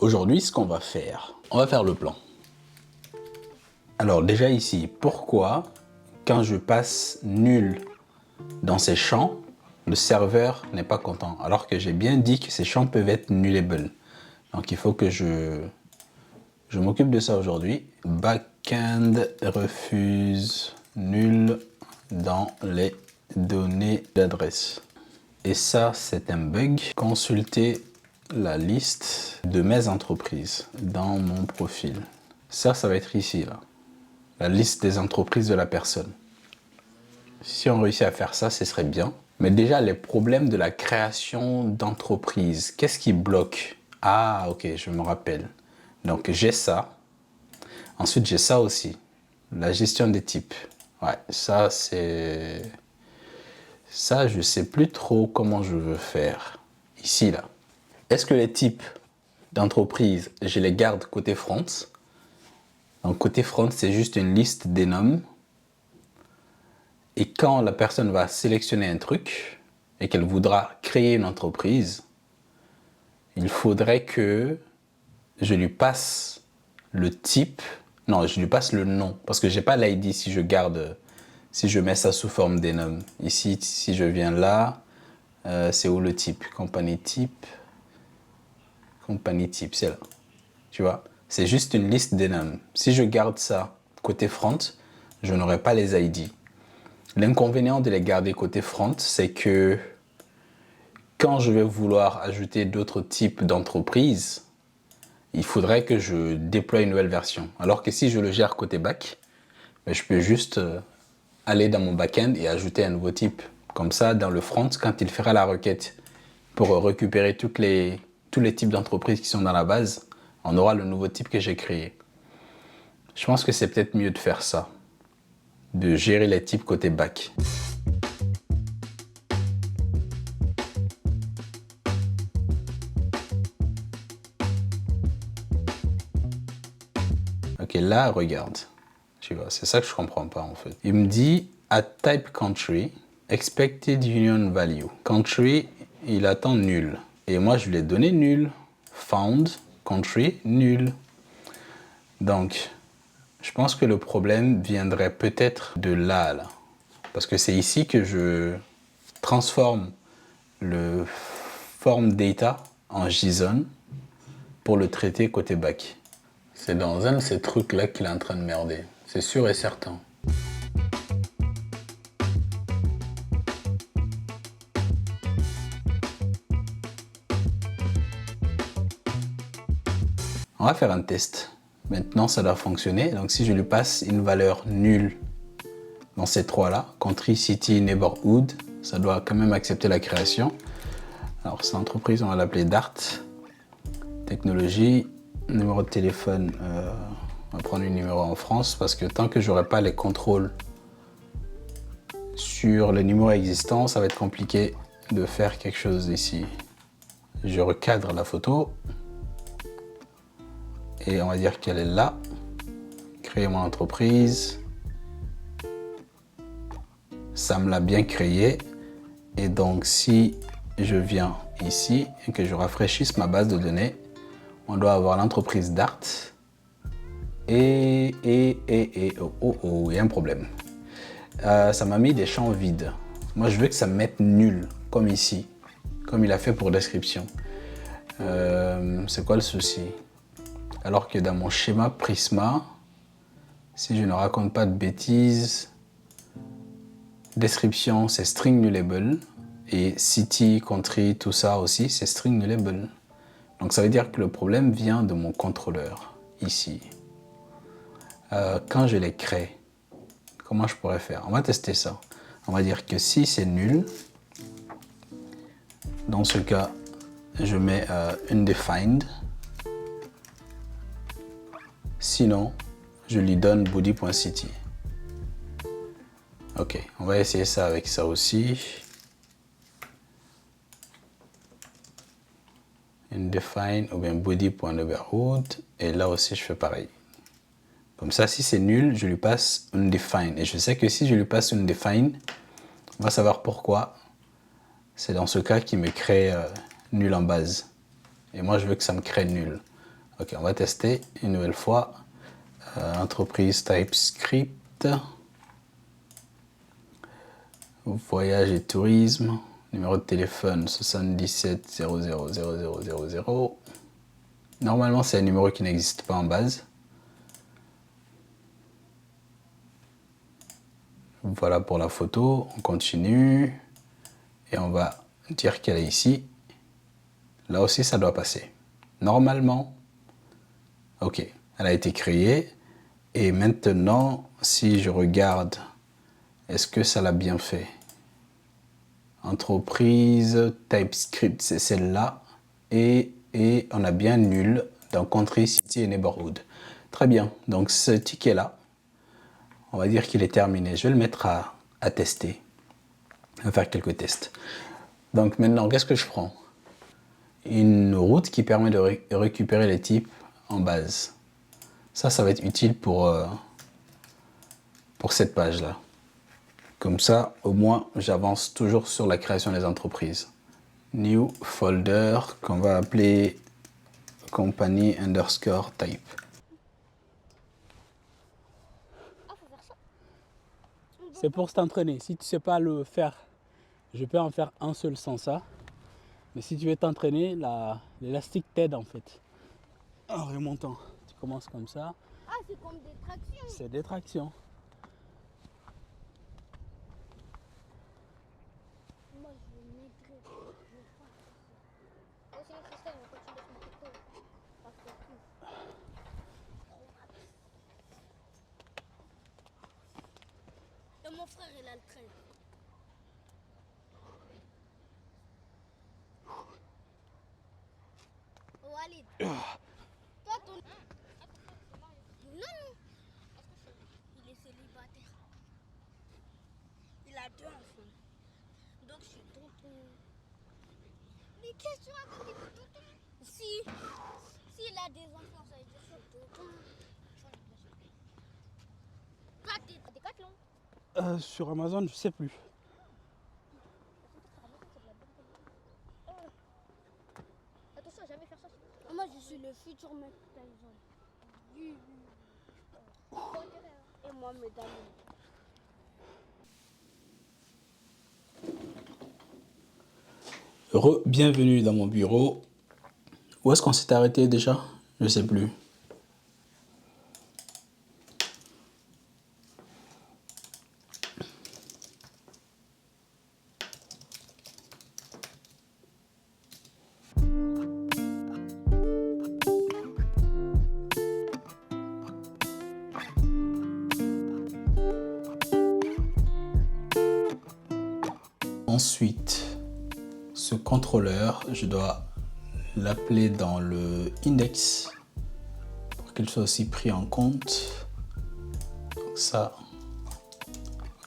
Aujourd'hui, ce qu'on va faire, on va faire le plan. Alors déjà ici, pourquoi quand je passe nul dans ces champs, le serveur n'est pas content, alors que j'ai bien dit que ces champs peuvent être nullable. Donc il faut que je m'occupe de ça aujourd'hui. Backend refuse nul dans les données d'adresse. Et ça, c'est un bug. Consultez la liste de mes entreprises dans mon profil. Ça va être ici, là. La liste des entreprises de la personne. Si on réussit à faire ça, ce serait bien. Mais déjà, les problèmes de la création d'entreprise, qu'est-ce qui bloque? Ah, ok, je me rappelle. Donc, j'ai ça. Ensuite, j'ai ça aussi. La gestion des types. Ouais, ça, c'est... Ça, je ne sais plus trop comment je veux faire. Ici, là. Est-ce que les types d'entreprise, je les garde côté front? Donc, côté front, c'est juste une liste des noms. Et quand la personne va sélectionner un truc et qu'elle voudra créer une entreprise, il faudrait que je lui passe le type. Non, je lui passe le nom. Parce que je n'ai pas l'ID si je garde, si je mets ça sous forme des noms. Ici, si je viens là, c'est où le type? Compagnie type, c'est là. Tu vois? C'est juste une liste des noms. Si je garde ça côté front, je n'aurai pas les ID. L'inconvénient de les garder côté front, c'est que quand je vais vouloir ajouter d'autres types d'entreprises, il faudrait que je déploie une nouvelle version. Alors que si je le gère côté back, je peux juste aller dans mon backend et ajouter un nouveau type. Comme ça, dans le front, quand il fera la requête pour récupérer tous les types d'entreprises qui sont dans la base, on aura le nouveau type que j'ai créé. Je pense que c'est peut-être mieux de faire ça, de gérer les types côté back. Ok, là, regarde. Tu vois, c'est ça que je comprends pas en fait. Il me dit at type country, expected union value. Country, il attend nul. Et moi, je lui ai donné nul. Found, country, nul. Donc, je pense que le problème viendrait peut-être de là. Parce que c'est ici que je transforme le form data en JSON pour le traiter côté back. C'est dans un de ces trucs-là qu'il est en train de merder. C'est sûr et certain. On va faire un test. Maintenant, ça doit fonctionner. Donc, si je lui passe une valeur nulle dans ces trois-là, country, city, neighborhood, ça doit quand même accepter la création. Alors, cette entreprise, on va l'appeler Dart. Technologie, numéro de téléphone, on va prendre un numéro en France parce que tant que je n'aurai pas les contrôles sur les numéros existants, ça va être compliqué de faire quelque chose ici. Je recadre la photo. Et on va dire qu'elle est là. Créer mon entreprise. Ça me l'a bien créé. Et donc, si je viens ici et que je rafraîchisse ma base de données, on doit avoir l'entreprise Dart. Et il y a un problème. Ça m'a mis des champs vides. Moi, je veux que ça me mette nul, comme ici, comme il a fait pour description. C'est quoi le souci? Alors que dans mon schéma Prisma, si je ne raconte pas de bêtises, description c'est string nullable et city, country, tout ça aussi c'est string nullable. Donc ça veut dire que le problème vient de mon contrôleur ici. Quand je les crée, comment je pourrais faire? On va tester ça. On va dire que si c'est nul, dans ce cas, je mets undefined. Sinon, je lui donne body.city. Ok, on va essayer ça avec ça aussi. Undefined ou bien body.neighborhood. Et là aussi, je fais pareil. Comme ça, si c'est nul, je lui passe undefined. Et je sais que si je lui passe undefined, on va savoir pourquoi. C'est dans ce cas qu'il me crée nul en base. Et moi, je veux que ça me crée nul. Ok, on va tester une nouvelle fois. Entreprise TypeScript. Voyage et tourisme. Numéro de téléphone 77 00 00 00. Normalement, c'est un numéro qui n'existe pas en base. Voilà pour la photo. On continue. Et on va dire qu'elle est ici. Là aussi, ça doit passer. Normalement. Ok, elle a été créée. Et maintenant, si je regarde, est-ce que ça l'a bien fait? Entreprise, TypeScript, c'est celle-là. Et on a bien nul dans Country, City et Neighborhood. Très bien. Donc ce ticket-là, on va dire qu'il est terminé. Je vais le mettre à tester. On va faire quelques tests. Donc maintenant, qu'est-ce que je prends? Une route qui permet de récupérer les types en base. Ça va être utile pour cette page-là. Comme ça, au moins, j'avance toujours sur la création des entreprises. New folder qu'on va appeler company underscore type. C'est pour s'entraîner. Si tu ne sais pas le faire, je peux en faire un seul sans ça. Mais si tu veux t'entraîner, l'élastique t'aide en fait. En remontant, tu commences comme ça. Ah, c'est comme des tractions. C'est des tractions. Moi, je mettrais. Je vais pas faire ça. Oh, sinon, Christelle, on continue de se montrer. Parce que tout. Et mon frère, il a le train. Walid. Toi, ton. Non, non. Il est célibataire. Il a 2 enfants. Donc, je suis tonton. Mais qu'est-ce que tu racontes, il est tonton? S'il a des enfants, ça veut dire que c'est tonton. Toi, t'es Décathlon. Sur Amazon, je sais plus. Attention, jamais faire ça. Moi, je suis le futur mec Tyson. Et moi, médaille. Bienvenue dans mon bureau. Où est-ce qu'on s'est arrêté déjà? Je ne sais plus. Ensuite, ce contrôleur, je dois l'appeler dans le index pour qu'il soit aussi pris en compte. Donc ça,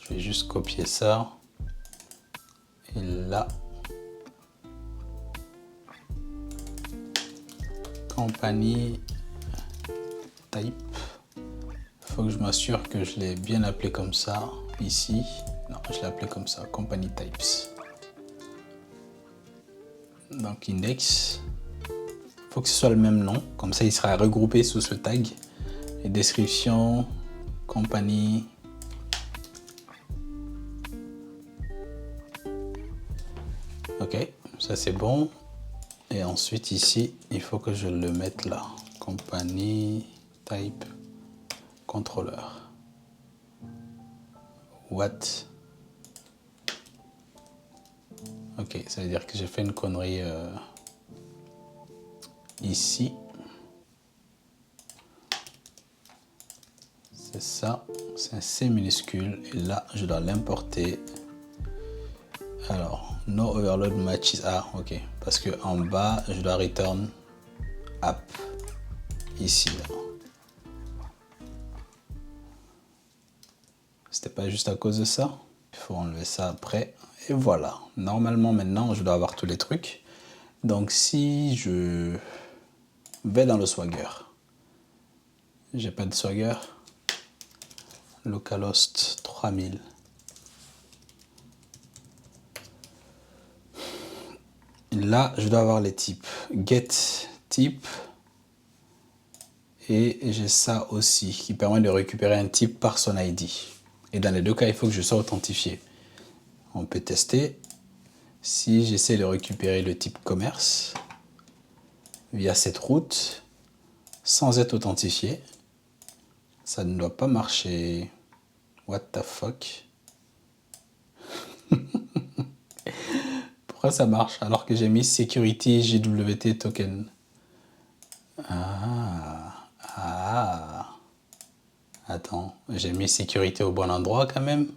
je vais juste copier ça. Et là, compagnie type. Il faut que je m'assure que je l'ai bien appelé comme ça ici. Non, je l'ai appelé comme ça, company types. Donc index. Il faut que ce soit le même nom, comme ça il sera regroupé sous ce tag. Et description, compagnie. Ok, ça c'est bon. Et ensuite ici, il faut que je le mette là. Company type controller. What? Ok, ça veut dire que j'ai fait une connerie ici. C'est ça, c'est un C minuscule. Et là, je dois l'importer. Alors, no overload matches. Ah, ok. Parce que en bas, je dois return app. Ici, là. C'était pas juste à cause de ça. Il faut enlever ça après. Et voilà. Normalement, maintenant, je dois avoir tous les trucs. Donc, si je vais dans le Swagger, j'ai pas de Swagger. Localhost 3000. Là, je dois avoir les types. Get type. Et j'ai ça aussi qui permet de récupérer un type par son ID. Et dans les deux cas, il faut que je sois authentifié. On peut tester. Si j'essaie de récupérer le type commerce via cette route sans être authentifié, ça ne doit pas marcher. What the fuck? Pourquoi ça marche alors que j'ai mis Security JWT Token? Attends, j'ai mis sécurité au bon endroit quand même.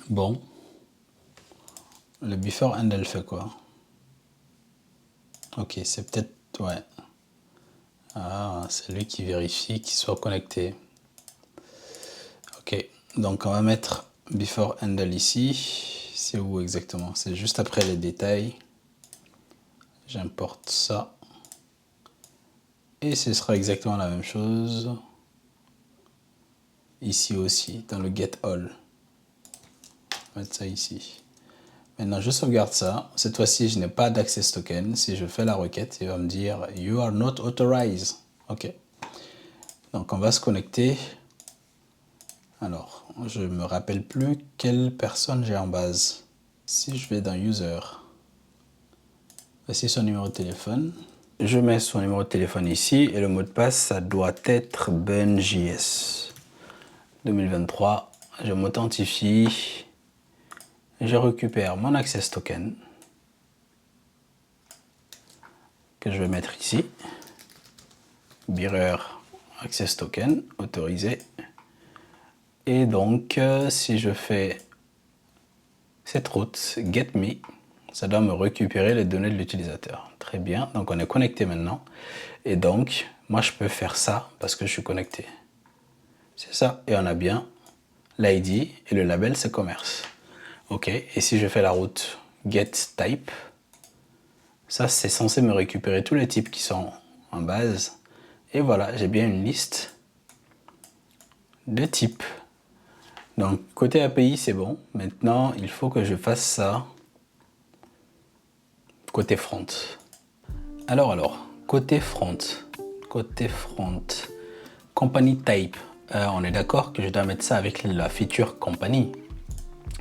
Bon. Le before handle fait quoi? Ok, c'est peut-être... Ouais. Ah, c'est lui qui vérifie qu'il soit connecté. Ok, donc on va mettre before handle ici. C'est où exactement? C'est juste après les détails. J'importe ça. Et ce sera exactement la même chose. Ici aussi, dans le get all. On va mettre ça ici. Maintenant, je sauvegarde ça. Cette fois-ci, je n'ai pas d'access token. Si je fais la requête, il va me dire « You are not authorized ». OK. Donc, on va se connecter. Alors, je ne me rappelle plus quelle personne j'ai en base. Si je vais dans « User », voici son numéro de téléphone. Je mets son numéro de téléphone ici et le mot de passe, ça doit être BenJS 2023. Je m'authentifie. Je récupère mon access token que je vais mettre ici. Bearer access token autorisé. Et donc, si je fais cette route get me, ça doit me récupérer les données de l'utilisateur. Très bien, donc on est connecté maintenant. Et donc, moi je peux faire ça parce que je suis connecté. C'est ça, et on a bien l'ID et le label c'est commerce. Ok, et si je fais la route get type, ça c'est censé me récupérer tous les types qui sont en base. Et voilà, j'ai bien une liste de types. Donc côté API c'est bon. Maintenant il faut que je fasse ça côté front. Alors, côté front, company type, on est d'accord que je dois mettre ça avec la feature company.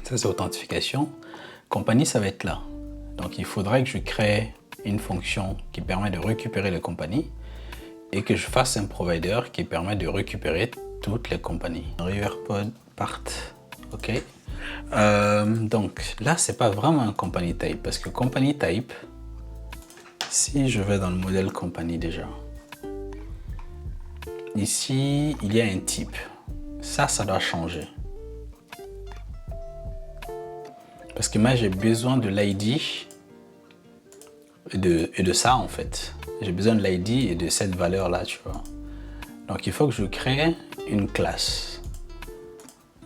Ça c'est authentification. Company ça va être là. Donc il faudrait que je crée une fonction qui permet de récupérer les compagnies et que je fasse un provider qui permet de récupérer toutes les compagnies. Riverpod part, ok. Donc là c'est pas vraiment un company type parce que company type, si je vais dans le modèle compagnie déjà, ici il y a un type, ça doit changer. Parce que moi j'ai besoin de l'ID et de ça en fait. J'ai besoin de l'ID et de cette valeur là, tu vois. Donc il faut que je crée une classe.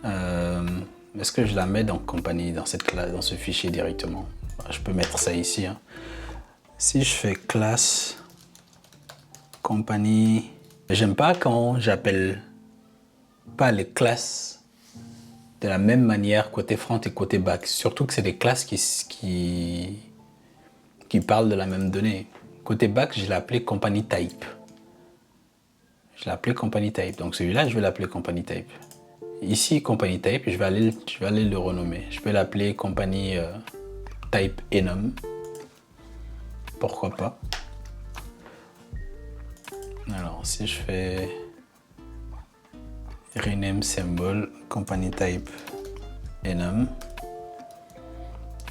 Est-ce que je la mets dans compagnie, dans cette classe, dans ce fichier directement? Je peux mettre ça ici. Hein. Si je fais classe compagnie, j'aime pas quand j'appelle pas les classes de la même manière côté front et côté back. Surtout que c'est des classes qui parlent de la même donnée. Côté back, je l'ai appelé company type. Je l'ai appelé company type. Donc celui-là, je vais l'appeler company type. Ici, company type, je vais aller le renommer. Je vais l'appeler company type enum. Pourquoi pas. Alors, si je fais rename symbol, company type enum.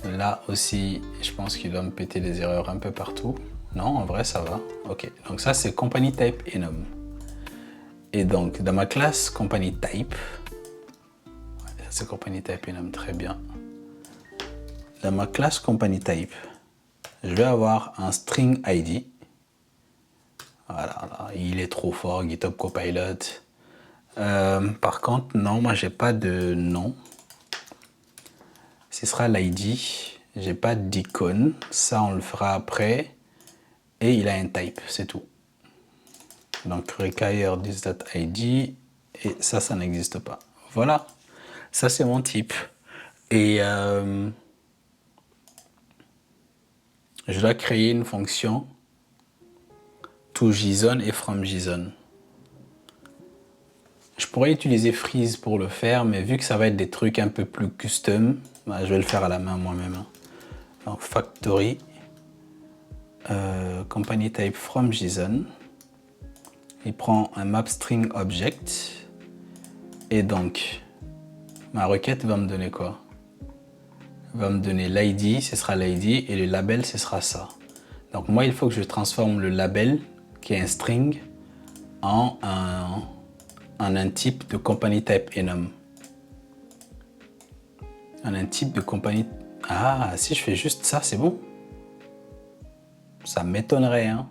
Là aussi, je pense qu'il doit me péter des erreurs un peu partout. Non, en vrai, ça va. Ok, donc ça, c'est company type enum. Et donc, dans ma classe company type, c'est company type enum, très bien. Dans ma classe company type, je vais avoir un string ID. Voilà, là, il est trop fort, GitHub Copilot. Par contre, non, moi, j'ai pas de nom. Ce sera l'ID. J'ai pas d'icône. Ça, on le fera après. Et il a un type, c'est tout. Donc, require this.id. Et ça n'existe pas. Voilà. Ça, c'est mon type. Et je dois créer une fonction to JSON et from JSON. Je pourrais utiliser Freeze pour le faire, mais vu que ça va être des trucs un peu plus custom, bah, je vais le faire à la main moi-même. Donc factory, company type from JSON. Il prend un map string object. Et donc, ma requête va me donner quoi? Va me donner l'ID, ce sera l'ID, et le label, ce sera ça. Donc moi, il faut que je transforme le label, qui est un string, en un type de company type enum. En un type de company... Ah, si je fais juste ça, c'est bon. Ça m'étonnerait, hein.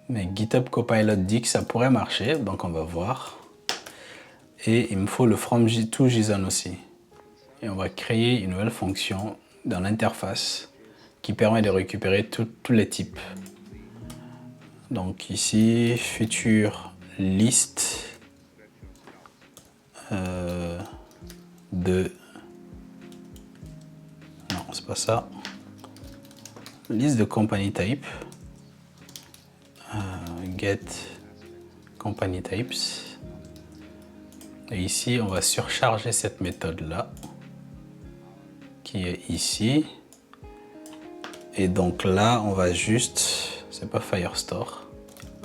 Mais GitHub Copilot dit que ça pourrait marcher, donc on va voir. Et il me faut le from to JSON aussi. Et on va créer une nouvelle fonction dans l'interface qui permet de récupérer tous les types. Donc ici, future list de... Non, c'est pas ça. Liste de company type. Get company types. Et ici, on va surcharger cette méthode-là, qui est ici. Et donc là, on va juste, c'est pas Firestore,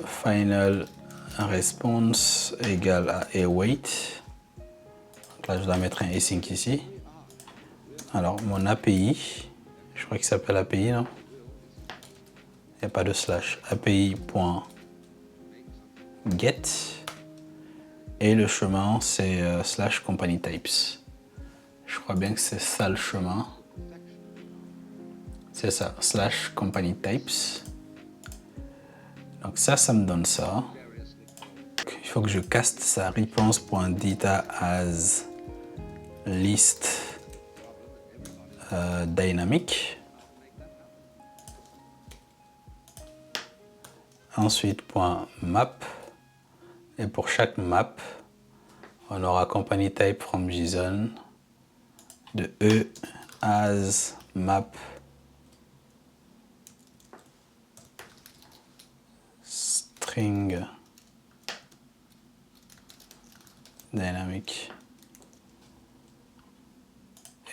final response égale à await. Donc là, je dois mettre un async ici. Alors, mon API, je crois qu'il s'appelle API, non? Il n'y a pas de slash. API.get. Et le chemin, c'est slash company types. Je crois bien que c'est ça le chemin. C'est ça, slash company types. Donc ça me donne ça. Il faut que je caste ça response.data as list dynamic. Ensuite, .map. Et pour chaque map, on aura company type from JSON de E as map string dynamic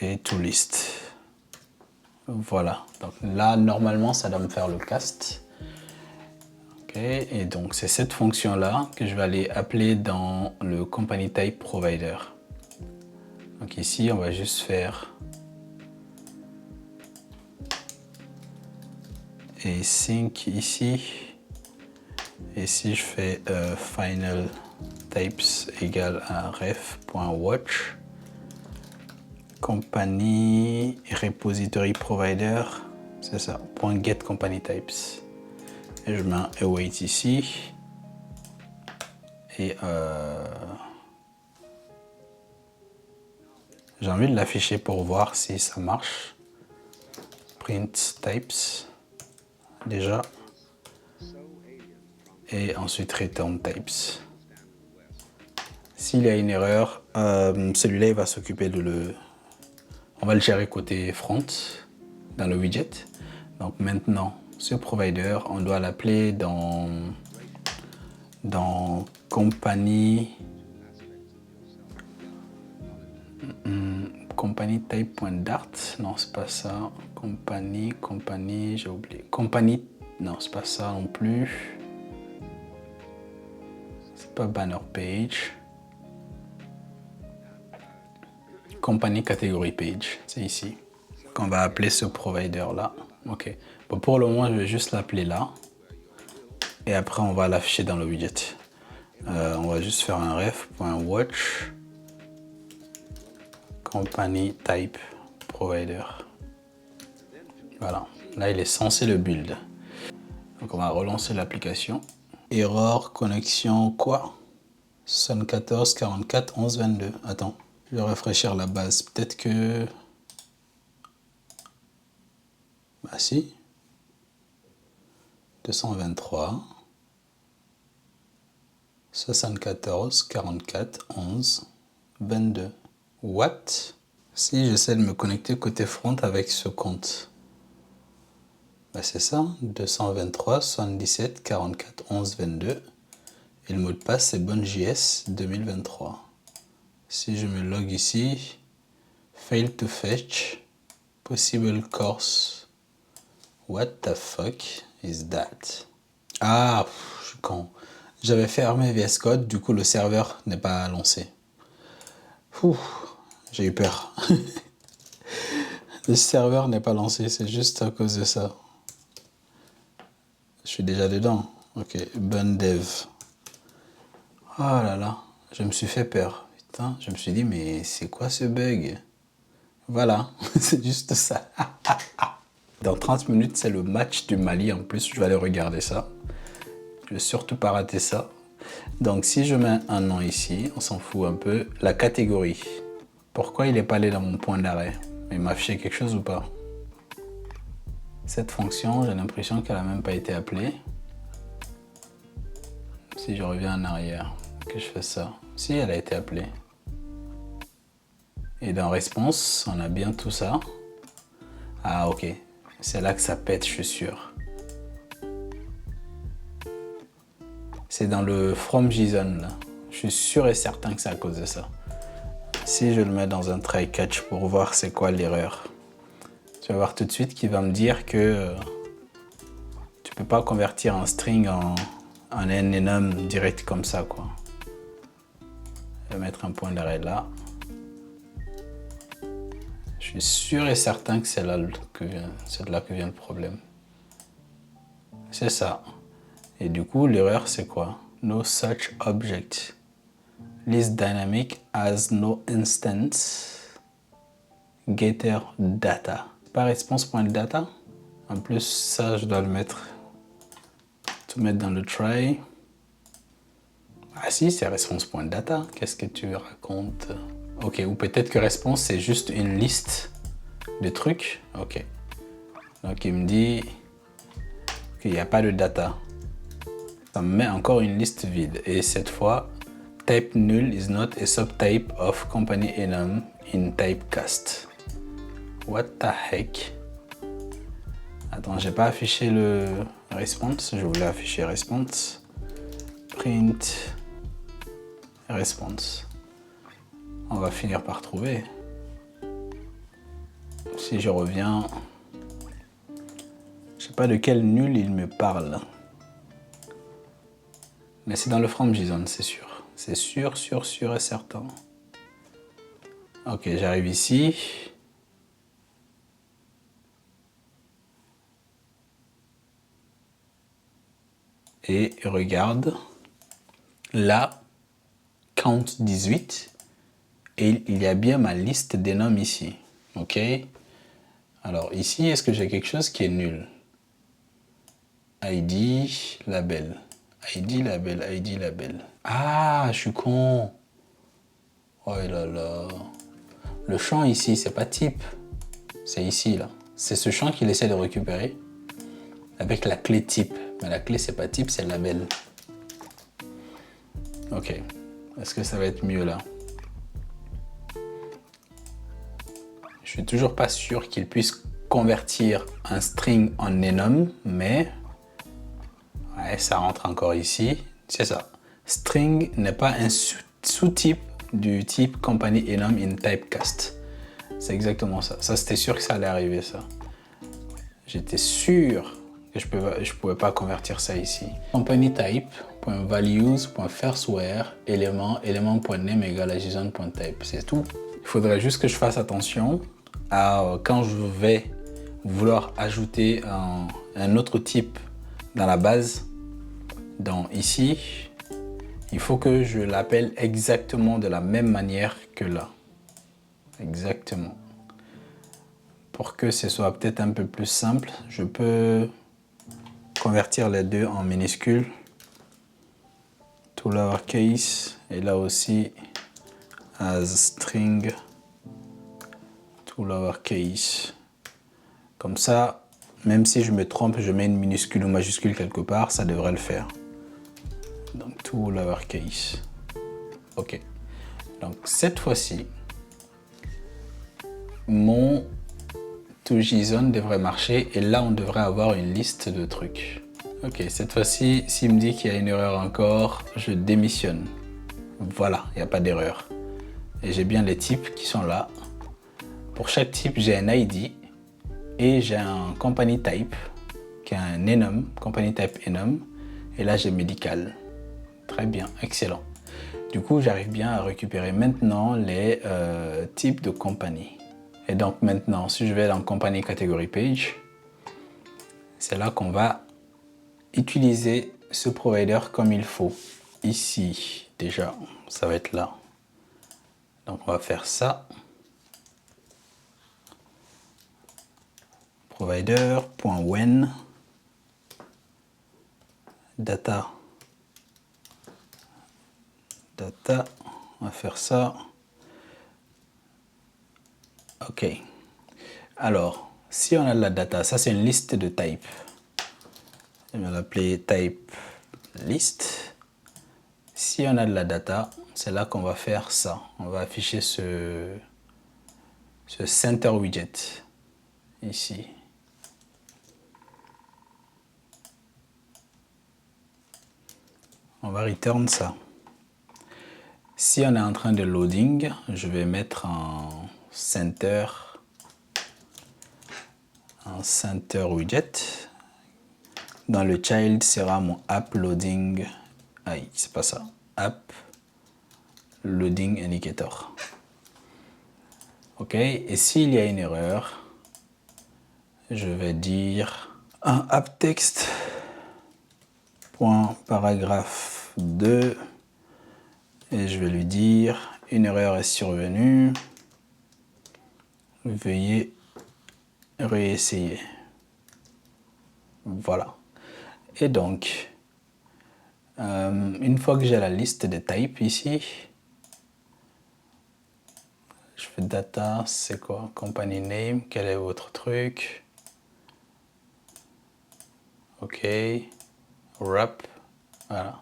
et toList. Voilà. Donc là, normalement, ça doit me faire le cast. Et donc c'est cette fonction là que je vais aller appeler dans le company type provider. Donc ici on va juste faire async ici, et si je fais final types égale à ref.watch company repository provider, c'est ça, .get company types. Et je mets un await ici. Et j'ai envie de l'afficher pour voir si ça marche. Print types. Déjà. Et ensuite return types. S'il y a une erreur, celui-là il va s'occuper de le... On va le gérer côté front dans le widget. Donc maintenant, ce provider, on doit l'appeler dans company type.dart. Non, c'est pas ça. Company, j'ai oublié. Company, non, c'est pas ça non plus. C'est pas banner page. Company category page, c'est ici qu'on va appeler ce provider là. Ok. Bon, pour le moment, je vais juste l'appeler là. Et après, on va l'afficher dans le widget. On va juste faire un ref.watch company type provider. Voilà. Là, il est censé le build. Donc, on va relancer l'application. Error, connexion, quoi? 74 44 11 22. Attends, je vais rafraîchir la base. Peut-être que... Bah si. 223. 74 44 11 22. What? Si j'essaie de me connecter côté front avec ce compte. Bah, c'est ça, 223 77 44 11 22. Et le mot de passe, c'est BonneJS 2023. Si je me log ici, fail to fetch, possible course. What the fuck is that? Ah, je suis con. J'avais fermé VS Code, du coup le serveur n'est pas lancé. J'ai eu peur. Le serveur n'est pas lancé, c'est juste à cause de ça. Je suis déjà dedans. Ok, bundev. Oh là là, je me suis fait peur. Putain, je me suis dit, mais c'est quoi ce bug? Voilà, c'est juste ça. Dans 30 minutes, c'est le match du Mali. En plus, je vais aller regarder ça. Je vais surtout pas rater ça. Donc, si je mets un nom ici, on s'en fout un peu. La catégorie. Pourquoi il n'est pas allé dans mon point d'arrêt? Il m'a affiché quelque chose ou pas? Cette fonction, j'ai l'impression qu'elle n'a même pas été appelée. Si je reviens en arrière, que je fais ça. Si, elle a été appelée. Et dans response, on a bien tout ça. Ah, ok. C'est là que ça pète, je suis sûr. C'est dans le from JSON, là. Je suis sûr et certain que c'est à cause de ça. Si je le mets dans un try catch pour voir c'est quoi l'erreur, tu vas voir tout de suite qu'il va me dire que tu peux pas convertir un string en enum direct comme ça, quoi. Je vais mettre un point d'arrêt là. Je suis sûr et certain que c'est là de là que vient le problème. C'est ça. Et du coup, l'erreur, c'est quoi? No such object. List dynamic has no instance. Getter data. Pas response.data. En plus, ça, je dois le mettre. Tout mettre dans le try. Ah si, c'est response.data. Qu'est-ce que tu racontes? Ok, ou peut-être que response, c'est juste une liste de trucs. Ok. Donc, il me dit qu'il n'y a pas de data. Ça me met encore une liste vide. Et cette fois, type null is not a subtype of company enum in typecast. What the heck? Attends, j'ai pas affiché le response. Je voulais afficher response. Print response. On va finir par trouver. Si je reviens, je sais pas de quel nul il me parle. Mais c'est dans le from JSON, c'est sûr. C'est sûr et certain. Ok, j'arrive ici. Et regarde. Là, count 18. Et il y a bien ma liste des noms ici. Ok. Alors ici, est-ce que j'ai quelque chose qui est nul? ID, label. ID, label, ID, label. Ah, je suis con. Oh là là. Le champ ici, c'est pas type. C'est ici, là. C'est ce champ qu'il essaie de récupérer avec la clé type. Mais la clé, c'est pas type, c'est label. Ok. Est-ce que ça va être mieux, là? Je suis toujours pas sûr qu'il puisse convertir un string en enum, mais ouais, ça rentre encore ici. C'est ça. String n'est pas un sous-type du type company enum in typecast. C'est exactement ça. Ça, c'était sûr que ça allait arriver, ça. J'étais sûr que je pouvais pas convertir ça ici. Company type.values.firstware element.name égale à json.type. C'est tout. Il faudrait juste que je fasse attention à quand je vais vouloir ajouter un autre type dans la base. Donc ici, il faut que je l'appelle exactement de la même manière que là. Exactement. Pour que ce soit peut-être un peu plus simple, je peux convertir les deux en minuscules. Tout lowercase et là aussi as string tout lowercase. Comme ça, même si je me trompe, je mets une minuscule ou majuscule quelque part, ça devrait le faire. Donc tout lowercase. Ok. Donc cette fois-ci, mon to JSON devrait marcher et là on devrait avoir une liste de trucs. Ok, cette fois-ci, s'il me dit qu'il y a une erreur encore, je démissionne. Voilà, il n'y a pas d'erreur. Et j'ai bien les types qui sont là. Pour chaque type, j'ai un ID et j'ai un company type qui est un enum, company type enum. Et là, j'ai médical. Très bien, excellent. Du coup, j'arrive bien à récupérer maintenant les types de compagnie. Et donc maintenant, si je vais dans company category page, c'est là qu'on va utiliser ce provider comme il faut. Ici, déjà, ça va être là. Donc on va faire ça. Provider.when data. On va faire ça. Ok. Alors, si on a de la data, ça c'est une liste de type. Je vais l'appeler type list. Si on a de la data, c'est là qu'on va faire ça. On va afficher ce center widget ici. On va return ça. Si on est en train de loading, je vais mettre un center widget. Dans le child sera mon app loading. Aïe, c'est pas ça. App loading indicator. Ok, et s'il y a une erreur, je vais dire un app text paragraphe 2 et je vais lui dire une erreur est survenue, veuillez réessayer. Voilà. Et donc une fois que j'ai la liste des types ici, je fais data, c'est quoi? Company name, quel est votre truc? Ok, wrap, voilà.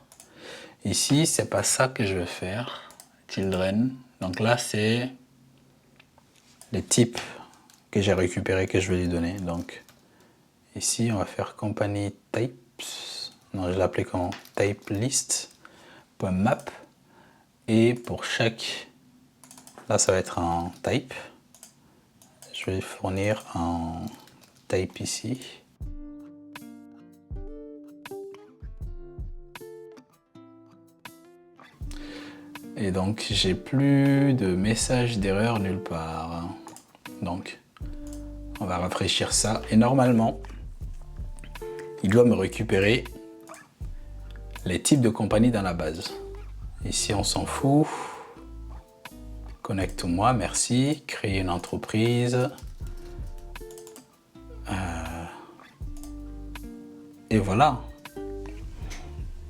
Ici, c'est pas ça que je vais faire. Children. Donc là, c'est les types que j'ai récupérés que je vais lui donner. Donc ici, on va faire company types. Non, je l'appelais comment? Type list.map. Et pour chaque, là, ça va être un type. Je vais fournir un type ici. Et donc, j'ai plus de message d'erreur nulle part. Donc, on va rafraîchir ça. Et normalement, il doit me récupérer les types de compagnie dans la base. Ici, on s'en fout. Connecte-moi, merci. Créer une entreprise. Et voilà.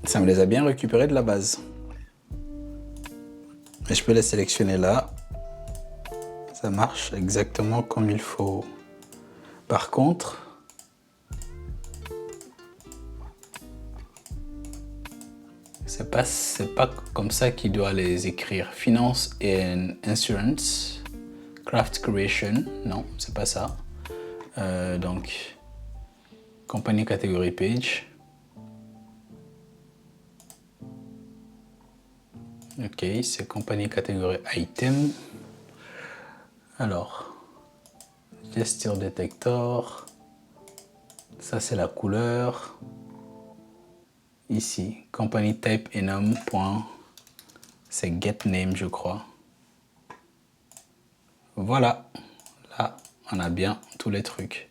Ça me les a bien récupérés de la base. Et je peux les sélectionner là. Ça marche exactement comme il faut. Par contre, c'est pas comme ça qu'il doit les écrire. Finance and Insurance, Craft Creation, non, c'est pas ça. Donc, Company Category Page. Ok, c'est Company Category Item. Alors, Gesture Detector. Ça, c'est la couleur. Ici, Company Type Enum. C'est Get Name, je crois. Voilà. Là, on a bien tous les trucs.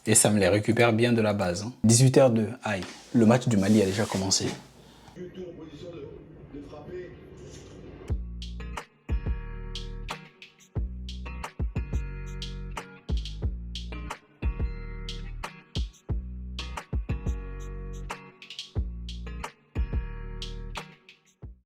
Et ça me les récupère bien de la base. 18h02. Aïe, le match du Mali a déjà commencé.